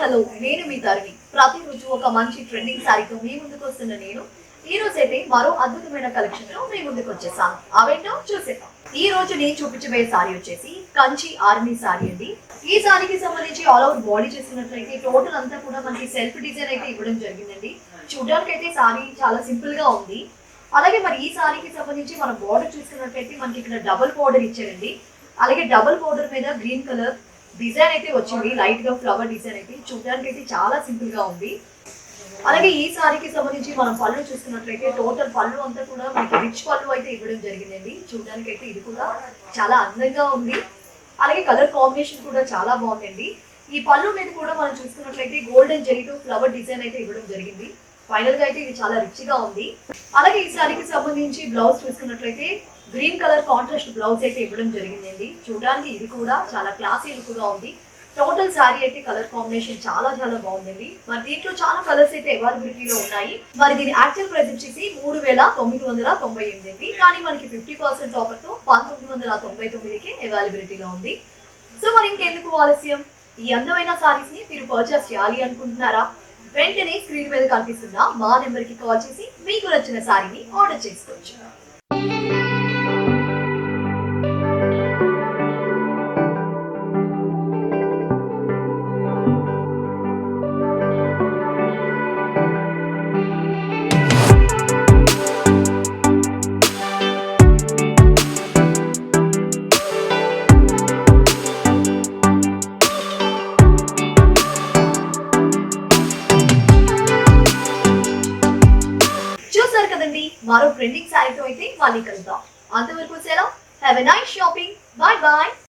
Hello నేను మీ తరుణి. ప్రతిరోజు ఒక మంచి ట్రెండింగ్ శారీతో మీ ముందుకు వస్తున్న నేను ఈ రోజు అయితే మరో అద్భుతమైన కలెక్షన్ తో మీ ముందుకు వచ్చేసాను. అవేంటో చూసేద్దాం. ఈ రోజు నేను చూపించబోయే శారీ వచ్చేసి కంచి ఆర్మీ శారీ అండి. ఈ శారీకి సంబంధించి ఆల్ ఓవర్ బాడీ చేసినట్లయితే టోటల్ అంతా కూడా మనకి సెల్ఫ్ డిజైన్ అయితే ఇవ్వడం జరిగిందండి. చూడడానికి అయితే శారీ చాలా సింపుల్ గా ఉంది. అలాగే మరి ఈ శారీకి సంబంధించి మనం బార్డర్ చూసుకున్నట్లయితే మనకి ఇక్కడ డబుల్ బార్డర్ ఇచ్చారండి. అలాగే డబుల్ బార్డర్ మీద గ్రీన్ కలర్ డిజైన్ అయితే వచ్చింది. లైట్ గా ఫ్లవర్ డిజైన్ అయితే చూడడానికి అయితే చాలా సింపుల్ గా ఉంది. అలాగే ఈ సారీకి సంబంధించి మనం పళ్ళు చూసుకున్నట్లయితే టోటల్ పళ్ళు అంతా కూడా మనకి రిచ్ పళ్ళు అయితే ఇవ్వడం జరిగిందండి. చూడడానికి అయితే ఇది కూడా చాలా అందంగా ఉంది. అలాగే కలర్ కాంబినేషన్ కూడా చాలా బాగుందండి. ఈ పళ్ళు మీద కూడా మనం చూసుకున్నట్లయితే గోల్డెన్ జరీతో ఫ్లవర్ డిజైన్ అయితే ఇవ్వడం జరిగింది. ఫైనల్ గా అయితే ఇది చాలా రిచ్ గా ఉంది. అలాగే ఈ సారీకి సంబంధించి బ్లౌజ్ చూసుకున్నట్లయితే గ్రీన్ కలర్ కాంట్రాస్ట్ బ్లౌజ్ అయితే ఇవ్వడం జరిగిందండి. చూడడానికి ఇది కూడా చాలా క్లాసీ లుక్ గా ఉంది. టోటల్ శారీ అయితే కలర్ కాంబినేషన్ చాలా చాలా బాగుందండి. మరి దీంట్లో చాలా కలర్స్ అయితే అవైలబిలిటీలో ఉన్నాయి. మరి దీని యాక్చువల్ ప్రైస్ వచ్చేసి 3,998, కానీ మనకి 50% ఆఫర్ తో 1,999కి అవైలబిలిటీలో ఉంది. సో మరి ఇంకెందుకు ఆలస్యం, ఈ అందమైన సారీస్ ని మీరు పర్చేస్ చేయాలి అనుకుంటున్నారా? వెంటనే స్క్రీన్ మీద కనిపిస్తున్న మా నెంబర్ కి కాల్ చేసి మీకు నచ్చిన సారీని ఆర్డర్ చేసుకోవచ్చు. చూసారు కదండి, మరో ట్రెండింగ్ శారీతో అయితే మళ్ళీ కలుద్దాం. అంతవరకు సెలవు. Have a nice shopping. Bye bye.